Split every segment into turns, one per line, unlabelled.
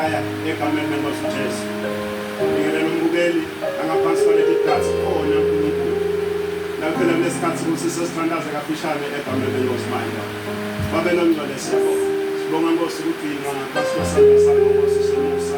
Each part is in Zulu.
ekhaya egameni lenkosi uJesu. Ngibingelela umbukeli angaphansi kwaleli sikhathi khona uNkulunkulu. Naphela lesikhathi kusisesithandaze kafishane egameni lenkosi manje. Babe longcwele siyabonga. Sibonga Nkosi ukuthi ngaphansi kwesandla sakho Nkosi simusa.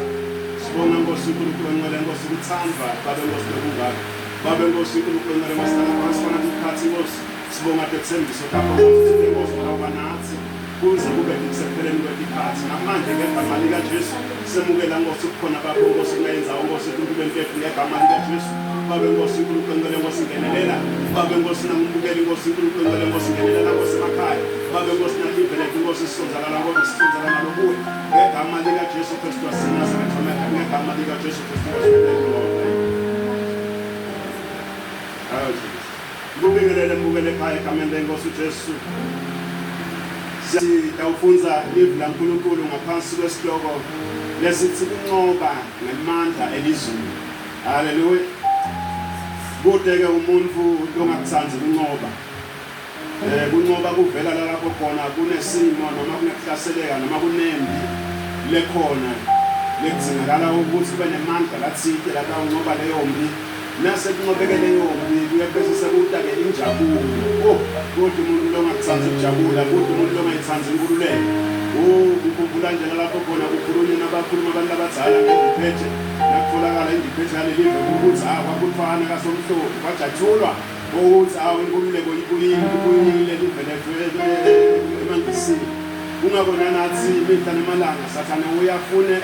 Sibonga Nkosi uNkulunkulu ngcwele Nkosi ukuthanda babe Nkosi lokungaka. Babe Nkosi uNkulunkulu ngcwele Nkosi ngaphansi kwaleli sikhathi Nkosi. Sibonga thembiso kapho Nkosi Nkosi ngoba nathi kuze kube kusepheleni kwekhathi namanje ngegama lika Jesu semukela Nkosi ukukhona bakho Nkosi kuyenza Nkosi uNkulunkulu emfefu ngegama lika Jesu. Babe Nkosi uNkulunkulu ngcwele Nkosi ngenelela. Babe Nkosi namumbukeli Nkosi uNkulunkulu ngcwele Nkosi ngenelela Nkosi emakhaya. Babe Nkosi nalivele Nkosi sisonzakala Nkosi sisonzakala lokuwe ngegama lika Jesu Kristu waseNazaretha ngegama lika Jesu Kristu waseNazaretha. Ngubingelele mbukele ekhaya egameni lenkosi uJesu. Siyawufunza live la uNkulunkulu ngaphansi kwesihloko lesithi kunqoba ngamandla elizulu. Haleluya. Kodwa-ke umuntu ongakuthandi kunqoba. Kunqoba kuvela lapho khona kunesimo noma kunekuhlaseleka noma kunembi lekhona lekudingakala ukuthi kube nemandla lathile lapha unqoba leyo mbi. Nase kunqobekele yombi kuyabese sekudake injabulo. Kodwa umuntu ongakuthandi ukujabula, kodwa umuntu ongayithandi inkululeko. Ukukhumbula nje lapho khona kukhulunywa nabakhuluma abantu abadala ngediphethe nakutholakala indiphethe yaleli ukuthi kwakufana kasomhlobo kwajathulwa ukuthi inkululeko ibuyile livele emandisini. Kungabona nathi imihla nemalanga sathane uyafune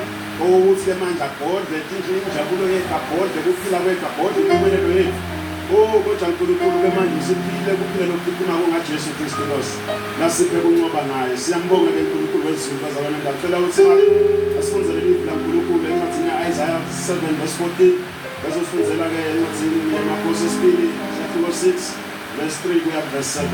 ukuthi ke manje agode injabulo yethu agode kuphila kwethu agode impumelelo yethu. Kodwa uNkulunkulu ke manje siphile kuphile lokuphuthuma kungaJesu Kristu Nkosi. Nasiphe kunqoba naye. Siyambonga ke uNkulunkulu wezizwe zabantu ngicela ukuthi asifunzele livi laNkulunkulu encwadini kaIsaiah 7:14. Bazosifunzela ke encwadini yaMakhosi 2:6 kuya verse 7.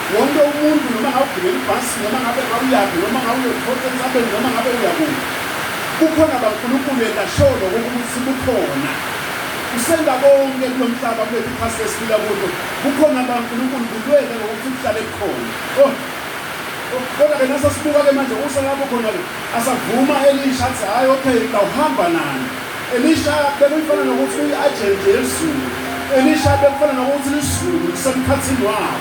Wonke umuntu noma ngawugibela ibhasi noma ngabe ngawuyaphi noma ngawuyothola emhlabeni noma ngabe uyakuphi. Kukhona baNkulunkulu yena sholo ukuthi sibukhona. usenza konke kulomhlaba kulethi phasi esiphila kulo kukhona baNkulunkulu kulwele ngokuthi kuhlale khona kodwa ke nasasibuka ke manje usalapho khona ke asavuma Elisha athi hayi okay ngawuhamba nani Elisha bekufana nokuthi uyi-agent yezulu Elisha bekufana nokuthi izulu lisemkhathini wabo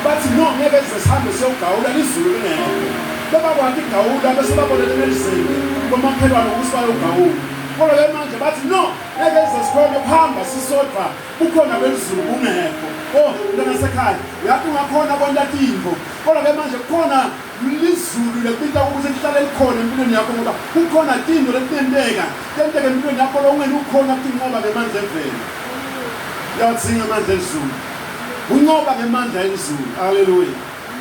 bathi no ngeke sihambe siyogawula izulu lingekho baba kwathi igawula bese babonele eliseni komakhelwane ukuthi bayogawula kodwa ke manje bathi no ngeke sikhona ukuhamba sisodwa kukhona bezulu kungekho nasekhaya uyathi ungakhona bona timbo kodwa ke manje kukhona lizulu lekubita ukuthi lihlale likhona empilweni yakho ngoba kukhona timbo letenteka empilweni yakho lo ungene ukhona kunqoba ngemandla emvelo yatsinga amandla ezulu unqoba ngemandla ezulu haleluya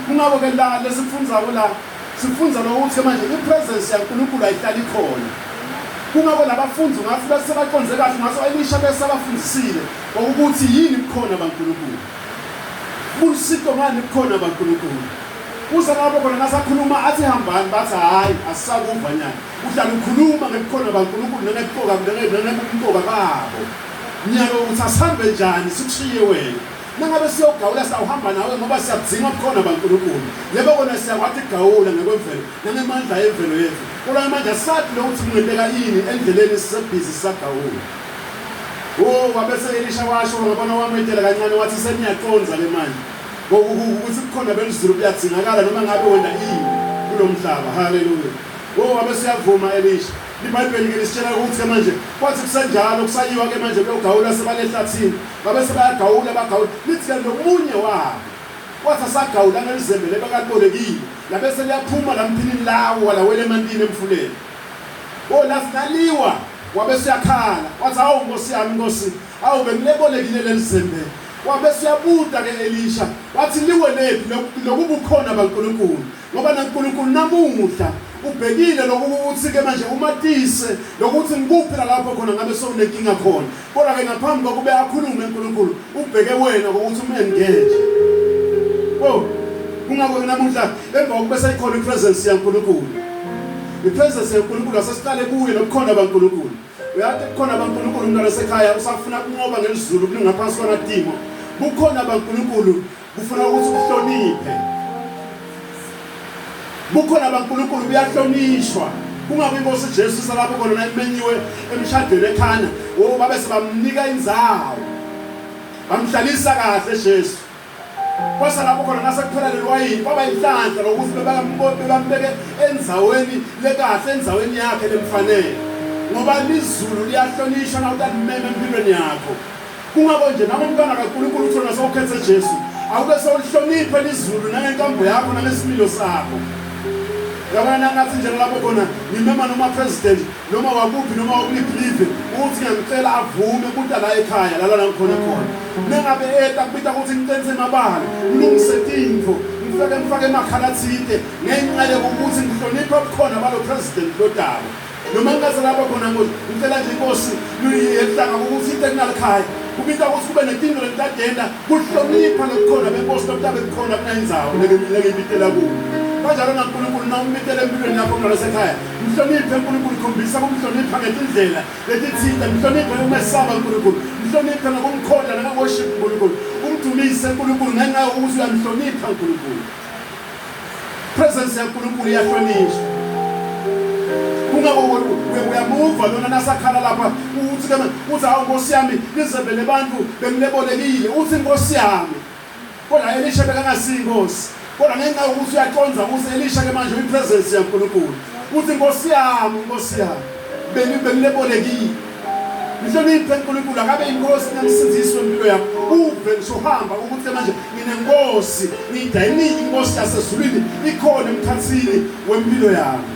kungabo ke la lesifundza la sifunza ukuthi manje ipresence yaNkulunkulu ayihlali khona kungabo labafundi ngathi bese baqonze kahle ngaso Elisha bese abafundisile ukuthi yini kukhona baNkulunkulu kusito ngani kukhona baNkulunkulu uzalabo khona nasakhuluma athi hambani bathi hayi asisakuva nyana uhlala ukhuluma ngekukhona baNkulunkulu nenekuqoka babo nyalo ukuthi asihambe njani sikushiye wena nangabe siyogawula sawuhamba nawe ngoba siyadzinga kukhona baNkulunkulu yebo kona siyakwathi gawula ngekwemvelo nangemandla yemvelo yethu kodwa manje asathi lokuthi kungenteka yini endleleni sisebhizi sagawula wabese Elisha washo ngabona wamethela kancane wathi seniyaconza le manje ukuthi kukhona bezulu kuyadzingakala noma ngabe wena yini kulomhlaba haleluya wabese yavuma Elisha iBhayibheli ke lisitshela ukuthi ke manje kwathi kusenjalo kusayiwa ke manje beyogawula sebalehlathini babe sebayagawula bagawula lithi ke nomunye wabo wathi asagawula ngelizembe lebakabolekile labese liyaphuma lamphini lawo walawele emantini emfuleni lasikaliwa wabese yakhala wathi awu Nkosi yami Nkosi awu bengilebolekile lelizembe wabese yabuda ke Elisha wathi liwe lephi lokubukhona baNkulunkulu ngoba naNkulunkulu namuhla ubhekile lokuthi ke manje umatise lokuthi ngikuphi lapho khona ngabe sokunenkinga khona kodwa ke ngaphambi kokube akhulume uNkulunkulu ubheke wena ukuthi umengeje kungakho namuhla emva kokuba seyikhona ipresence yaNkulunkulu ipresence yaNkulunkulu asesiqale kuye nokukhona baNkulunkulu uyathi kukhona baNkulunkulu umntwana sekhaya usafuna kunqoba ngelizulu kulingaphansi kwanadimo kukhona baNkulunkulu kufuna ukuthi uhloniphe bukhona baNkulunkulu buyahlonishwa kungabe inkosi Jesu salapho khona imenyiwe emshadweni ekhana babe sebamnika indzawo bamhlalisa kahle Jesu kwasa lapho khona nasekuphelele lwayini kwaba inhlanhla lokuthi bebambeke endzaweni lekahle endzaweni yakhe lemfanele ngoba izulu liyahlonishwa nawutalimeme empilweni yakho kungabo nje namomntwana kaNkulunkulu uthona sokhethe Jesu awube sowuhloniphe izulu nangenkambo yakho nangesimilo sakho yabona ngathi nje lapho khona ngimema noma president noma wakuphi noma wakuliphi uthi ngicela avume ukuthi la ekhaya la ngikhona khona nengabe kubita ukuthi ngitenze emabala ulungise tindvo ngifake emakhalatite ngenxa yokuthi ngihlonipha ukukhona balo president lodaba noma ngaze lapho khona ngicela nje inkosi yehlanga ukuthi into kunalikhaya kubita ukuthi kube netinto letagenda kuhlonipha lokukhona benkosi lokutaba kukhona kunayindzawo lekebitela kuwo kanjalo naNkulunkulu nawumitele empilweni yakho ngalasekhaya mhloniphe uNkulunkulu khombisa kumhlonipha ngetindlela letithinta mhloniphe umesaba uNkulunkulu mhloniphe ngokumkhoda nangoworship uNkulunkulu umdumise uNkulunkulu ngenxa yokuthi uyamhlonipha uNkulunkulu presence yaNkulunkulu iyahlonishwa kungabo uyamuva lona nasakhala lapha uthi ke uthi hawu Nkosi yami lizebele abantu bengilebolekile uthi Nkosi yami kodwa Elisha bekangasinkosi kodwa ngenxa yokuthi uyaconza ukuthi Elisha ke manje uyipresence yaNkulunkulu uthi Nkosi yami bengilebolekile mhloniphe uNkulunkulu akabe inkosi namsindiswe impilo yakho uve ngizohamba ukuthi manje nginenkosi ngidayiniki inkosi yasezulwini ikhona emkhathini wempilo yakho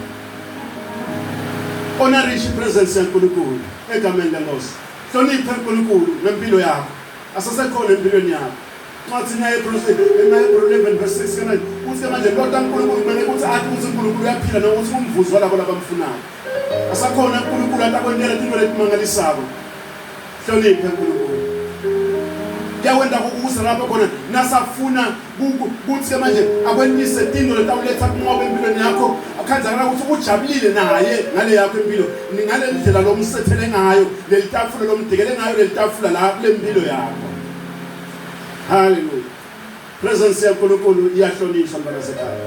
honorish presence yaNkulunkulu egameni lenkosi hloniphe uNkulunkulu ngempilo yakho asasekhona empilweni yakho Mathi na Hebrews 11 verse 6 kana uthi manje kodwa uNkulunkulu kumele ukuthi athi ukuthi uNkulunkulu uyaphila nokuthi umvuzo walabo labamfunayo asakhona uNkulunkulu atakwendela into letimangalisako hloniphe uNkulunkulu yawenda ukuze lapho khona nasafuna ukuthi manje akwenise into letawuletha kunqoba empilweni yakho akhanzakala ukuthi ujabulile naye ngale yakho impilo ngale ndlela lomsethele ngayo lelitafula lomdikele ngayo lelitafula la kule mpilo yakho. Hallelujah. Presence ya nkulunkulu iyahlonishwa mntanasekhaya.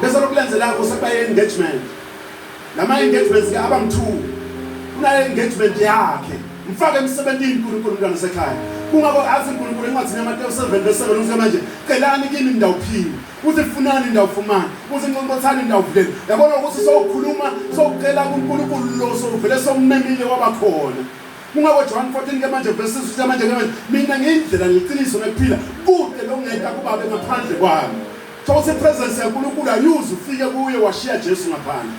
Bese lokulandela kuseba engagement. Lama engagements ke abamthu una engagement yakhe mfake emsebenzini nkulunkulu mntanasekhaya. Kungabo athi nkulunkulu encwadini yaMateyu 7:7 uthi manje celani kimi ndawuphila uthi funani ndawufumana uthi nqonqothani ndawuvulela. Yabona ukuthi sokukhuluma sokucela kuNkulunkulu lo sovele somnemile wabakhona. Kungabo John 14 ke manje verses uthi manje mina ngiyindlela ngiqiniso nokuphila kude longeka kubabe ngaphandle kwami. So the presence yaNkulunkulu ayuze ufike kuye washiya Jesu ngaphandle.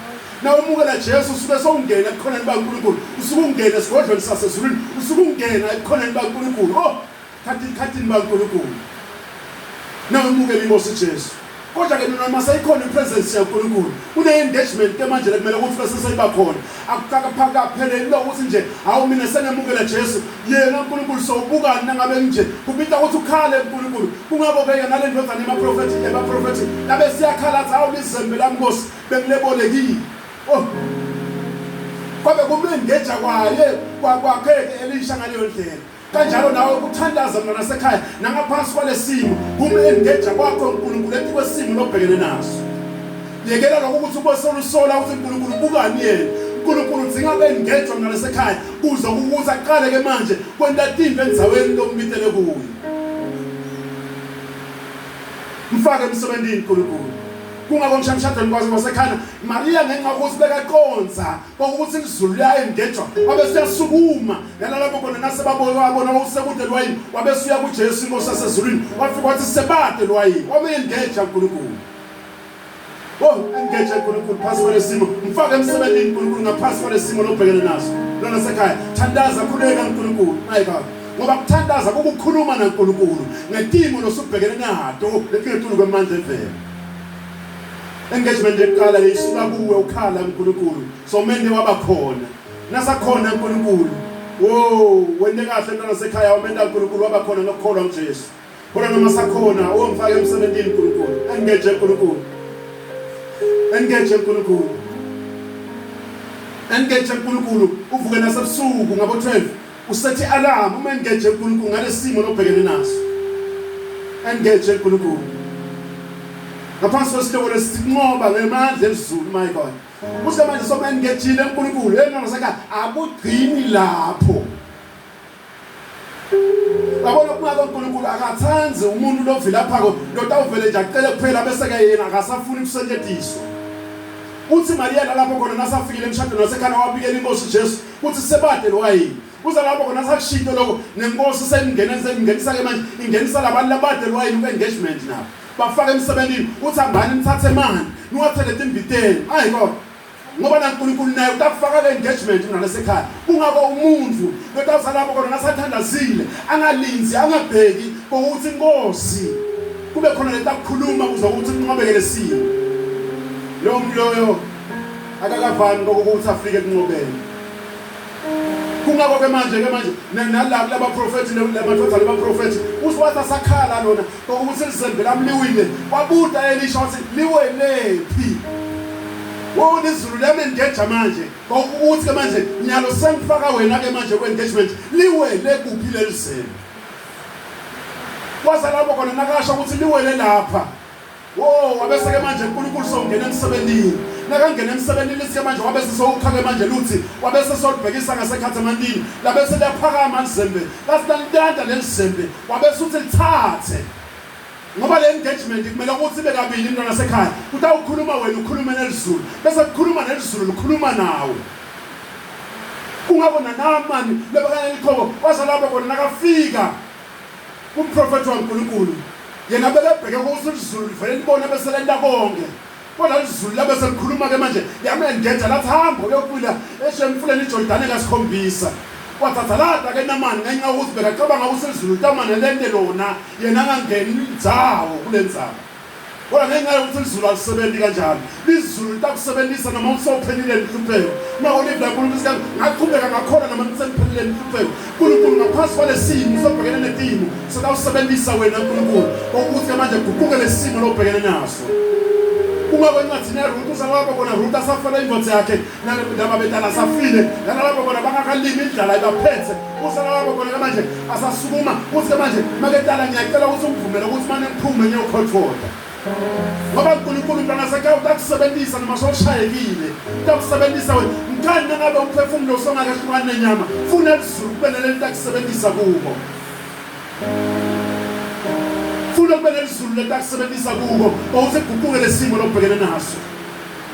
Na umukela Jesu usuke sowungena ekhoneni baNkulunkulu usuke ungena esigodlweni sasezulwini usuke ungena ekhoneni baNkulunkulu. Oh khathini baNkulunkulu na umukela inkosi Jesu. Kodwa ke noma sayikhona ipresence yaNkulunkulu une engagement ke manje lekumele ukuthi bese seyiba khona akuphaka phelele ukuthi nje hawu mina sengemukela Jesu yena uNkulunkulu sowubukani nangabe nje kubita ukuthi ukhale uNkulunkulu kungabo ke yena le ndodana emaprofeti labe siyakhala athi hawu lizembe lami Nkosi bengilebolekile. Oh kwabe kumengage kwakhe Elisha ngaleyo ndlela kanjalo nawe ukuthandaza mntanasekhaya nangaphansi kwalesimo kumengage kwakho uNkulunkulu ethi kwesimo lobhekene naso. Yekela lokho ukuthi ubosolusola ukuthi uNkulunkulu ubukani yena uNkulunkulu udzinga bengage mntanasekhaya kuze ukuthi aqale ke manje kwenta into endzaweni lombitele kuyo. Mfake emsebenzini uNkulunkulu kungabo mshamshadweni kwaze wasekhaya Maria ngenxa ukuthi bekaqonza ukuthi izulu liyayengejwa wabe siyasukuma nalapho khona nasebabona usekude lwayini wabe suya kuJesu inkosi yasezulwini wafika wathi sebade lwayini wabe engeja uNkulunkulu. Oh engeja uNkulunkulu phasi kwalesimo mfake emsebenzini uNkulunkulu ngaphasi kwalesimo lobhekene naso. Lona sekhaya thandaza khuleka uNkulunkulu hayi baba ngoba kuthandaza ukukhuluma naNkulunkulu ngetimo losubhekene nato leqetulu kwamandla emvelo. Engagement eqala isuka kuwe ukhala uNkulunkulu somende wabakhona nasakhona uNkulunkulu. Wo wende kahle mntanasekhaya wamenda uNkulunkulu wabakhona ngokukholwa kuJesu. Kodwa noma sakhona owamfaka emsebenzini uNkulunkulu engage uNkulunkulu. Engage uNkulunkulu. Engage uNkulunkulu uvuke nasebusuku ngabo 12 usethi alarm uma engage uNkulunkulu ngalesimo lobhekene naso. Engage uNkulunkulu. Ngaphansi kwesihloko lesinqoba ngemandla ezulu my God. Musa manje somengejile uNkulunkulu yena ngaseka akugcini lapho. Babona kuma uNkulunkulu akathanzi umuntu lovela phako lotawuvele nje acele kuphela bese ke yena akasafuni ukusetshenziswa. Uthi Maria lapho khona nasafikile emshadweni wasekhaya wabikela inkosi Jesu uthi sebade lwayini. Uza lapho khona sakushinto lokho nenkosi sengingenisa ke manje ingenisa labantu labade lwayini ku-engagement nabo. Bafaka emsebenzini uthi angani nithathe manje niwathele imbiteni hayi kodwa ngoba naNkulunkulu naye utakufaka le engagement mntanasekhaya kungaba umuntu lotawusalapho khona nasathandazile angalinzi angabheki ukuthi inkosi kube khona letakukhuluma kuze ukuthi kunqobeke lesimo lo mloyo akakavani kokuthi afike kunqobeke. Kungabo ke manje nalabo labaprofeti lamadodana labaprofeti uswathi asakhala lona ukuthi lizembe lami liwile wabuda Elisha wathi liwelephi. Wo izulu lami engeja manje ukuthi ke manje nyalo sengifaka wena ke manje ku-engagement liwele kuphi lelizembe. Waza lapho khona nakasho ukuthi liwele lapha. Wo wabese ke manje uNkulunkulu songena emsebenzini nakangena emsebenzini lisike manje wabese sowukhake manje luthi wabese solibhekisa ngasekhathamandini labese liyaphakama lizembe lasidantanda lelizembe wabese uthi lithathe ngoba le engagement kumele ukuthi ibe kabili mntanasekhaya utawukhuluma wena ukhulume nelizulu bese kukhuluma nelizulu likhuluma nawe. Ungabona namani lebekane likhoko waza lapho khona nakafika umprofeti waNkulunkulu yena belebheke ukuthi izulu livele libone bese lenta konke kodwa izulu labe selikhuluma ke manje yamengeza lathi hamba uyopila emfuleni iJordani kasikhombisa wathatha lada ke namani ngenxa ukuthi bekacabanga ukuthi izulu tamane lente lona yena angangeni indzawo kulenzaba Kodwa ngenxa yokuthi izulu alisebenzi kanjalo. Izulu litakusebenzisa noma usophelile inhlupheko. Uma ulivela uNkulunkulu sithi ngaqhubeka ngakhona noma ngisephelile inhlupheko. uNkulunkulu ngaphansi kwalesimo sobhekene netimo sokawusebenzisa wena uNkulunkulu. Ukuthi manje guquke lesimo lobhekene naso. Uma kwencwadi yaRuth usawapha khona Ruth asafela indoda yakhe nalabo betala asafile nalabo khona bangakalimi indlala ibaphethe usalapha khona manje asasukuma uthi manje maketala ngiyacela ukuthi ungivumele ukuthi manje ngiphume ngiyokhothoda ngoba uNkulunkulu mntana sekhaya utakusebenzisa noma soshayekile utakusebenzisa wena mkhani ngabe umphefumulo usongakahlukani nenyama funa izulu kubelele litakusebenzisa kubo funa kubelele izulu litakusebenzisa kubo ukuthi guquke lesimo lobhekene naso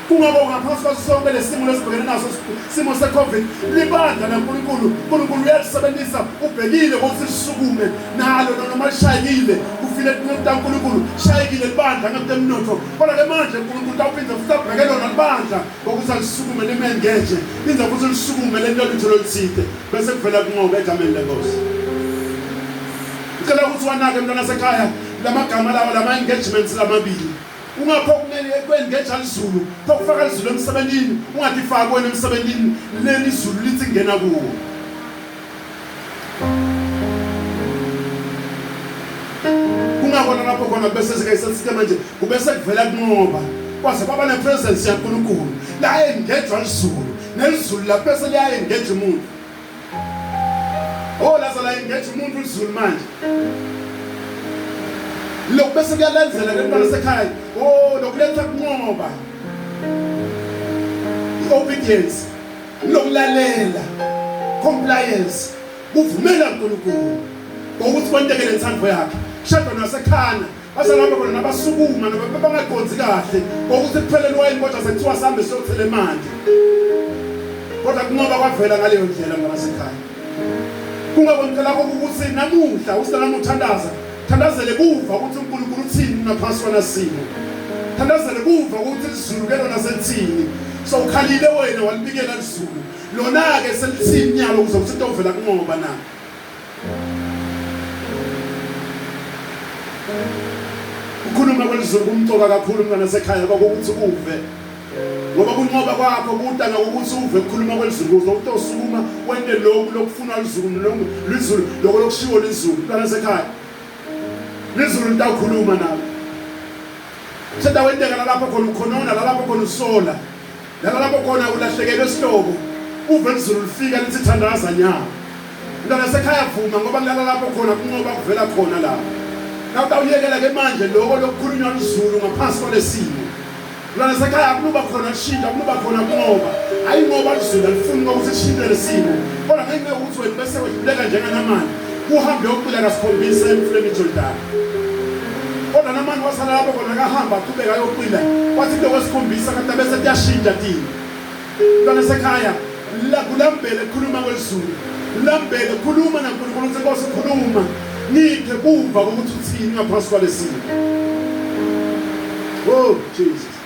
kungaba ngaphansi kwaso sonke lesimo lesibhekene naso simo seCovid libandla naNkulunkulu uNkulunkulu uyalisebenzisa ubhekile ukuthi lisukume nalo noma lishayekile ufile kuNkulunkulu shayekile libandla ngakutemnotho kodwa ke manje uNkulunkulu utawuphinda futhi abheke lona libandla ukuthi alisukume lemengeje inza futhi lisukume lento litho lolithide bese kuvela kunqobe egameni lenkosi ngicela ukuthi wanake mntwana sekhaya lamagama lawo lama engagements lamabili ungaphokumele kwengage alizulu phokufaka izulu emsebenzini ungatifaki wena emsebenzini leli izulu lithi ngena kuwo kungabona lapho khona bese sikayisithi manje kubese kuvela kunqoba kwaze baba ne presence yaNkulunkulu la engage alizulu nelizulu la bese liya engage umuntu la la engage umuntu izulu manje lokho bese kuyalandzela lentwana sekhaya lokuletha kunqoba obedience lokulalela compliance uvumela uNkulunkulu ukuthi kwendekele inthando yakhe shado nasekhana basalapha khona nabasukuma nabangaqonzi kahle ukuthi kuphelele wayini kodwa sekuthiwa sambe siyothela emanti kodwa kunqoba kwavela ngaleyo ndlela ngasekhaya kungabonakala ukuthi namuhla usalama uthandaza thandazele kuva ukuthi uNkulunkulu uthini ngaphansi kwanasimo thandazele kuva ukuthi izulu ke lona selithini so ukhalile wena walibikela izulu lona ke selithini nyalo ukuze ukuthi into ovela kunqoba na ukhuluma kwelizulu kumtoka kakhulu mntwana sekhaya ukuthi uve ngoba kunqoba kwakho kudanga ukuthi uve ukukhuluma kwelizulu ukuthi usukuma wende lokhu lokufuna izulu lokushiwo lezulu mntwana sekhaya lizulu litawukhuluma nawe sedawendeka lapho khona ukhonona lapho khona usola lapho khona ulahlekelwe esihlobo uve izulu lifika lithi thandaza nyawo mntana sekhaya vuma ngoba kulala lapho khona kunqoba kuvela khona la nawutawuyekela ke manje lokho lokukhulunywa izulu ngaphansi kwalesimo mntana sekhaya akuba khona shinda akuba khona kunqoba ayinqoba izulu alifuni ukuthi sishinde lesimo kodwa ngeke ukuthi wena bese wedluleka njenganamanje uhambe yokuphila kasikhombisa emfuleni eJordani kodwa namanje wasala lapho khona kahamba aqhubeka yokuphila wathi into kwesikhombisa kanti bese kuyashintsha dini mntwana sekhaya la kulambele khuluma kwelizulu lambele khuluma naNkulunkulu ukuthi Nkosi khuluma ngiphe kuva ukuthi uthini ngaphansi kwalesimo Jesus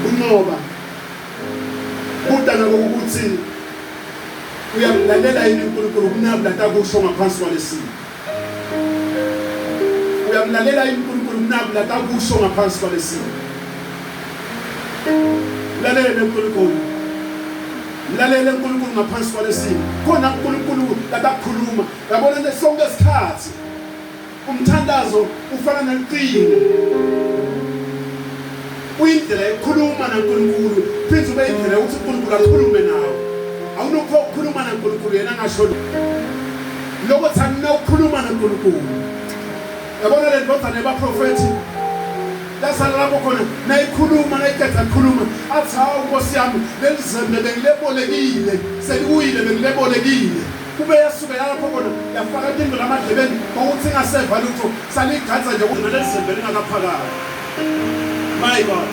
unqoba kudanga ukuthi uyamlalela yini uNkulunkulu kunabula takusho ngaphansi kwalesimo uyamlalela yini uNkulunkulu kunabula takusho ngaphansi kwalesimo lalela uNkulunkulu lalela uNkulunkulu ngaphansi kwalesimo khona uNkulunkulu latakhuluma yabona nesonke isikhathi umthandazo ufana neliqingo uyindlela yokukhuluma naNkulunkulu phinze ube indlela yokuthi uNkulunkulu akhulume nawe awunokukhuluma naNkulunkulu yena ngasho lokho thana ukukhuluma naNkulunkulu yabona le ndoda nebaprofeti lasala lapho khona nayikhuluma nayiqeda ukukhuluma athi hawu Nkosi yami lelizembe bengilebolekile seluyile bengilebolekile kube yasuka lapho khona yafaka into lamadlebeni ukuthi ingaseva lutho saligadza nje ukuthi lelizembe lingakaphakala my God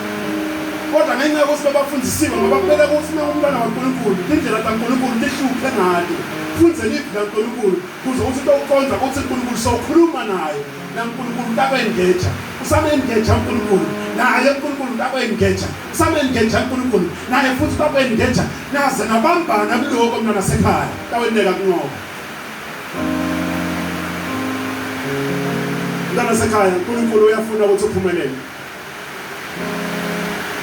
kodwa ngenxa yokuthi babafundisiwe ngoba kumele ukuthi umntwana kaNkulunkulu indlela kaNkulunkulu lihluphe ngalo funze live kaNkulunkulu kuze ukuthi uqonda ukuthi uNkulunkulu sokhuluma naye naNkulunkulu utakwengeja usamengeja uNkulunkulu naye uNkulunkulu utakwengeja usamengeja uNkulunkulu naye futhi utakwengeja naze nabambana kuloko mntwana sekhaya tawendeka kunqoba Mntana sekhaya, uNkulunkulu uyafuna ukuthi uphumelele.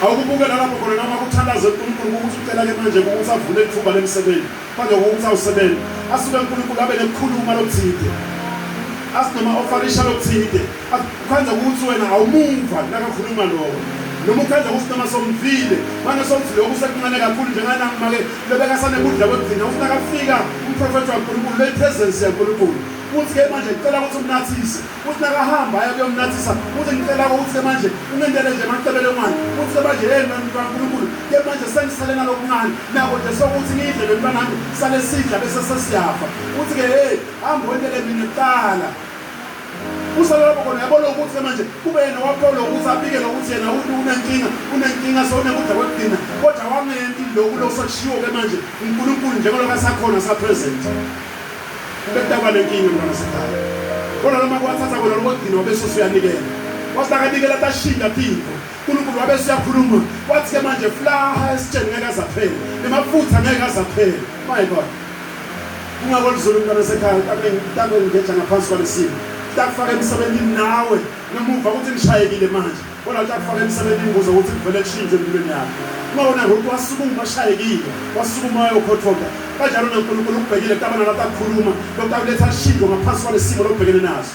Awukubukela lapho khona noma kuthandaza uNkulunkulu ukuthi ucela ke manje ukuthi avule ithuba lemisebenzi. Manje ukuthi awusebenze. Asuke uNkulunkulu abe nekukhuluma lokuthide. Asinoma ofarisha lokuthide. Ukwenza ukuthi wena awumuva nakakhuluma lokho. Noma ukwenza ukuthi noma somvile, manje somvile okusekuncane kakhulu njengana make lebeka sane kudla kwegcina ufuna kafika umprofeti kaNkulunkulu le presence yaNkulunkulu. Uthi ke manje ngicela ukuthi umnathise. Uthi nakahamba aya kuyomnathisa. Uthi ngicela ukuthi manje ungendele nje maqebele umani. Uthi manje hey mntwana kaNkulunkulu, ke manje sengisale nalokuncane. Nako nje sokuthi ngidle lomntwana wami sale sidla bese sesiyafa. Uthi ke hey hamba wendele mina kuqala. Usala lapho khona yabona ukuthi manje kube yena wapholo ukuthi abike lokuthi yena unenkinga sona kudla kwegcina. Kodwa wangenti lokhu lokushiwo ke manje uNkulunkulu njengoba sakhona sa present. Ubekutaba lenkinga mntwana sekhaya. Kodwa noma kwathatha kona lokugcina wabese usuyanikela. Wasakanikela tashinga phiko. uNkulunkulu wabe siyakhuluma. Wathi ke manje fly esitsheni ngeke azaphela. Emafutha ngeke azaphela. My God. Ungakolizulu mntwana sekhaya akengitando ngeja ngaphansi kwalesimo. Takufaka emsebenzini nawe ngemuva ukuthi ngishayekile manje. Kodwa takufaka emsebenzini ukuze ukuthi kuvele kushintshe empilweni yakho. Ungabona ukuthi wasukuma ashayekile, wasukuma ayokhothoka. Kanjalo uNkulunkulu ubhekile tabana lapha akukhuluma, lokuletha ishintsho ngaphansi kwalesimo lokubhekene naso.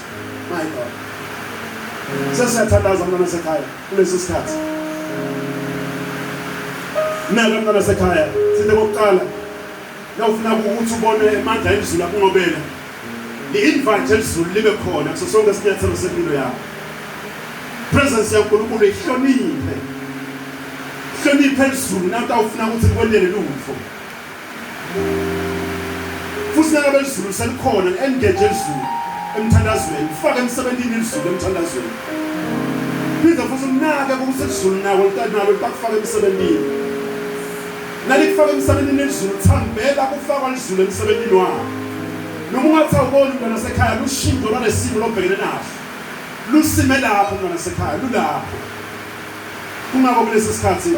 My God. Sesiyathandaza mntwana sekhaya kulesi sikhathi. Naka mntwana sekhaya, sithi kokuqala nawufuna ukuthi ubone amandla emzulu akungobela. Li-invite elizulu libe khona kuso sonke isinyathelo sempilo yakho. Presence yaNkulunkulu ihloniphe. Hloniphe elizulu nawe awufuna ukuthi likwendele lutho. Futhi nakabe elizulu selikhona engage elizulu emthandazweni. Faka emsebenzini elizulu emthandazweni. Phinde futhi unake ukuthi elizulu nalo litakufaka emsebenzini. Nalikufaka emsebenzini elizulu thambela kufaka elizulu emsebenzini wakho. Noma ungathawubona mntwana sekhaya lushintsho lwalesimo lobhekene naso. Lusime lapho mntwana sekhaya lulapho. Kungaba kulesi sikhathi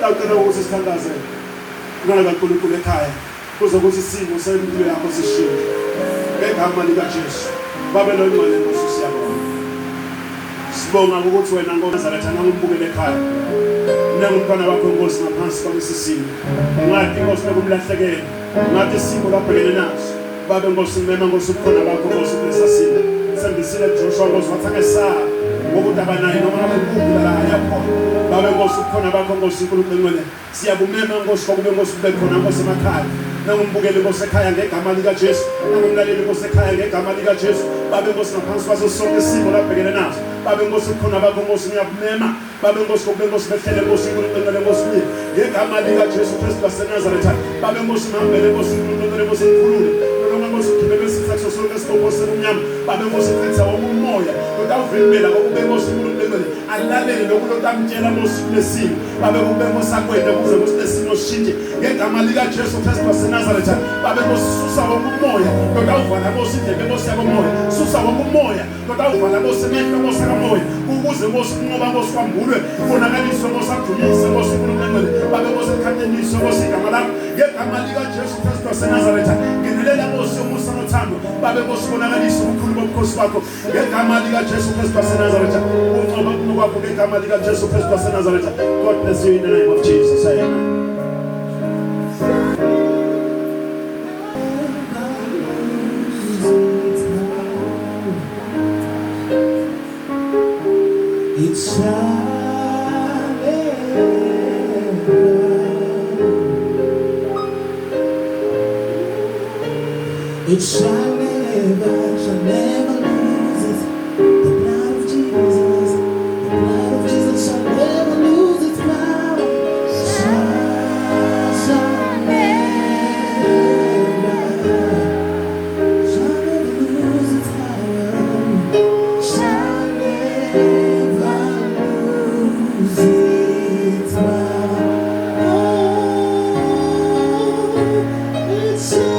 lawucela ukuthi sithandaze ngala kaNkulunkulu ekhaya kuze ukuthi isimo sempilo yakho sishintshe. Ngegama likaJesu. Babe noyimali Nkosi siyabonga. Sibonga ukuthi wena Nkosi ngikubukele ekhaya. Nangumntwana wakho Nkosi ngaphansi kwalesi simo. Ngathi Nkosi nokumlahlekela. Ngathi isimo labhekene naso. Babe Nkosi ngimema Nkosi ukhona bakho Nkosi kulesasimo. Sembisile Joshua Nkosi wathi angesaba ngokuthi abanayo noma abekuphi la yakho. Babe Nkosi ukhona bakho Nkosi uNkulunkulu ngcwele. Siyabumema Nkosi kokube Nkosi kube khona Nkosi emakhaya. Nangumbukeli Nkosi ekhaya ngegama likaJesu. Nangumlaleli Nkosi ekhaya ngegama likaJesu. Babe Nkosi ngaphansi kwaso sonke isimo labhekene naso. Babe Nkosi ukhona bakho Nkosi ngiyabumema. Babe Nkosi kokube Nkosi behlele Nkosi uNkulunkulu Nkosi ngcwele. Ngegama likaJesu Kristu waseNazaretha. Babe Nkosi ngihambele Nkosi uNkulunkulu Nkosi ngikhulule. Nkosi ukhiphe isithathu sonke esibongosi semnyama. Babe Nkosi phetha umoya. Kodawuvimbela kokube Nkosi uNkulunkulu alalele lokulokhu amtshela Nkosi kulesimo. Babe kube Nkosi akwende kuze Nkosi lesimo sishintshe. Ngegama likaJesu Kristu waseNazaretha. Babe Nkosi susa wonke umoya. Kodawuvala Nkosi indlebe Nkosi yakomoya. Susa wonke umoya. Kodawuvala Nkosi amehlo Nkosi yakomoya. Ukuze Nkosi unqoba Nkosi kwambulwe. Kubonakaliswe Nkosi adumise Nkosi uNkulunkulu. Babe Nkosi ikhatheniswe Nkosi igama lakho. Ngegama likaJesu Kristu waseNazaretha. Ngenelela Nkosi umusa nothando. Babe Nkosi bonakaliswe ubukhulu bobukhosi bakho. Ngegama likaJesu Kristu waseNazaretha. Unqoba kwakho ngegama likaJesu Kristu waseNazaretha. God bless you in the name of Jesus. Amen.
It shall never, it shall never lose its, the blood of Jesus, the blood of Jesus shall never lose its power, shall never lose its power, shall never lose its power. Oh, it shall